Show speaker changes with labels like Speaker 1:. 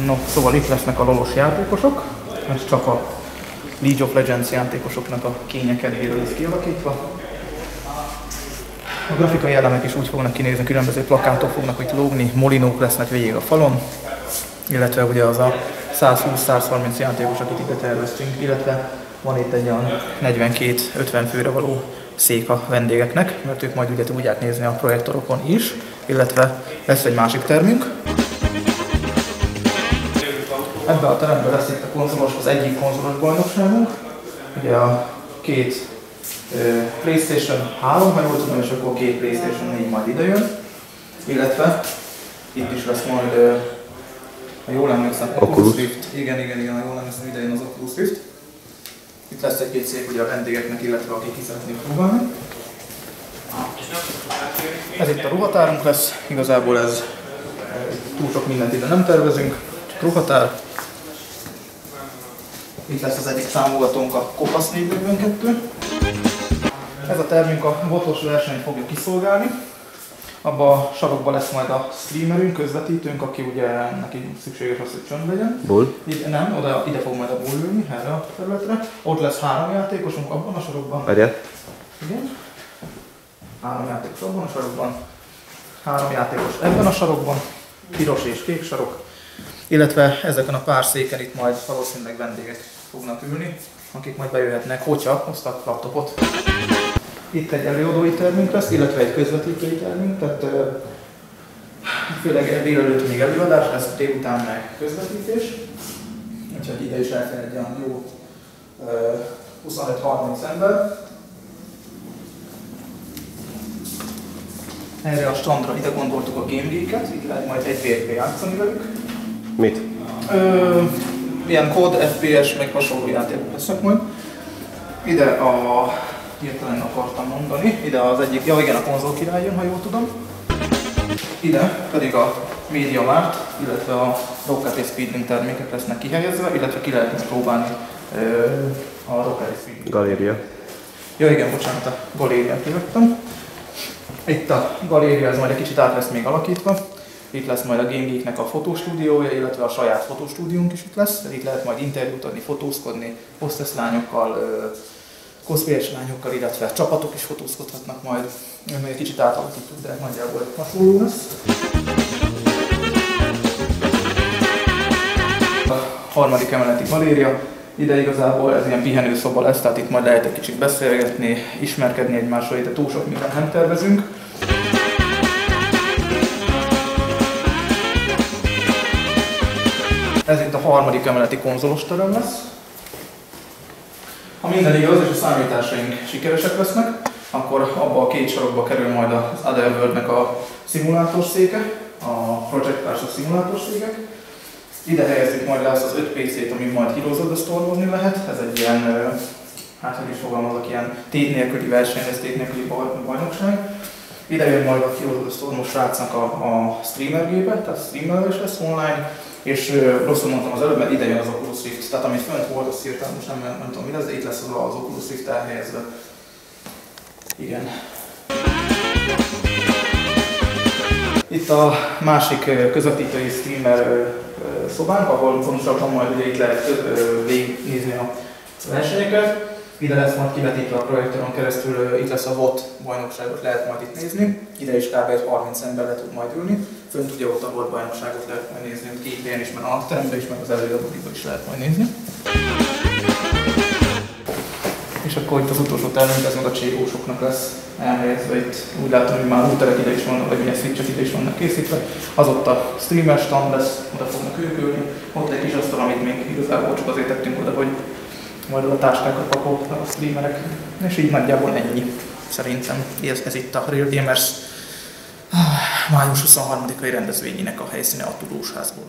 Speaker 1: No, szóval itt lesznek a lolos játékosok, ez csak a League of Legends játékosoknak a kénye kedvéről lesz kialakítva. A grafikai elemek is úgy fognak kinézni, különböző plakátok fognak itt lógni, molinók lesznek végig a falon, illetve ugye az a 120-130 játékos, akit ide terveztünk, illetve van itt egy olyan 42-50 főre való szék a vendégeknek, mert ők majd ugye tudják nézni a projektorokon is, illetve lesz egy másik termünk. Ebben a teremben lesz itt a konzolos, az egyik konzolos bajnokságunk, ugye a két PlayStation 3, ha jól tudom, és akkor két PlayStation 4 majd idejön, illetve itt is lesz majd, ha jól emlékszem, Oculus Rift. Igen, ha jól emlékszem, idejön az Oculus Rift. Itt lesz egy-két szék ugye a vendégeknek, illetve akik ki szeretnék próbálni. Ez itt a ruhatárunk lesz, igazából ez túl sok mindent ide nem tervezünk, csak ruhatár. Itt lesz az egyik támogatónk, a Kopasz 442. Ez a termünk a botos versenyt fogja kiszolgálni. Abba a sarokban lesz majd a streamerünk, közvetítőnk, aki ugye neki szükséges az, hogy csönd legyen.
Speaker 2: Bull?
Speaker 1: Nem, ide fog majd a bull ülni, erre a területre. Ott lesz 3 játékosunk abban a sarokban.
Speaker 2: Várjál?
Speaker 1: Igen. 3 játékos abban a sarokban. 3 játékos ebben a sarokban. Piros és kék sarok. Illetve ezeken a pár széken itt majd valószínűleg vendégek fognak ülni, akik majd bejöhetnek, hogyha hoztak laptopot. Itt egy előadói termünk lesz, illetve egy közvetítői termünk, tehát főleg délelőtt még előadás lesz, délután meg közvetítés. Úgyhogy ide is elfér egy olyan jó 25-30 ember. Erre a strandra ide gondoltuk a Game Geek-et, itt lehet majd egy VRP játszani velük.
Speaker 2: Mit?
Speaker 1: Ilyen kód, FPS, meg hasonló játékok lesznek majd. Ide a... hirtelen akartam mondani, ide az egyik, ja igen, a konzol király jön, ha jól tudom. Ide pedig a MediaMart, illetve a Rocket és Speedlink termékek lesznek kihelyezve, illetve ki lehet próbálni a Rocket és Speedlink.
Speaker 2: Galéria.
Speaker 1: Ja igen, bocsánat, a galériát kivettem. Itt a galéria, ez majd egy kicsit át lesz még alakítva. Itt lesz majd a Game Geek-nek a fotostúdiója, illetve a saját fotostúdiónk is itt lesz. Itt lehet majd interjút adni, fotózkodni, hostess lányokkal, cosplayes lányokkal, illetve csapatok is fotózkodhatnak majd. Még egy kicsit átalakítjuk, de nagyjából hasonló lesz. A harmadik emeleti galéria. Ide igazából ez ilyen pihenőszoba lesz, tehát itt majd lehet egy kicsit beszélgetni, ismerkedni egymással, de túl sok mindent nem tervezünk. Ez itt a harmadik emeleti konzolos terem lesz. Ha minden igaz és a számításaink sikeresek lesznek, akkor abba a két sarokba kerül majd az Otherworld-nek a szimulátorszéke, a Project Cars szimulátorszékek. Ide helyezzük majd le azt az 5 PC-t, ami majd Heroes of the Storm-ozni lehet. Ez egy ilyen, hát hogy is fogalmazok, ilyen tét nélküli verseny, ez tét nélküli bajnokság. Ide jön majd a Heroes of the Storm-os srácnak a streamer gépe, tehát streamer is lesz online. És rosszul mondtam az előbb, mert ide jön az Oculus Rift, tehát amit fönt volt, azt hirtelen most nem tudom mi lesz, de itt lesz az Oculus Rift elhelyezve. Igen. Itt a másik közvetítői streamer szobánk, ahol pontosabban majd ugye itt lehet végignézni a versenyeket. Ide lesz majd kivetítve a projektoron keresztül, itt lesz a VOT bajnokságot, lehet majd itt nézni. Ide is kb. 30 ember le tud majd ülni. Fönt ugye ott a VOT bajnokságot lehet majd nézni, két helyen is, mert a teremben is, meg az előadókban is lehet majd nézni. És akkor itt az utolsó termünk, ez meg a cségósoknak lesz elhelyezve. Itt úgy látom, hogy már úterek ide is vannak, vagy milyen switchek ide is vannak készítve. Az ott a streamer stand lesz, oda fognak ők ülni. Ott egy kis asztal, amit még igazából csak azért tettünk oda, hogy majd a táskákat pakoltak a streamerek. És így nagyjából ennyi, szerintem. Ez itt a Real Gamers május 23-ai rendezvényének a helyszíne a Tudósházból.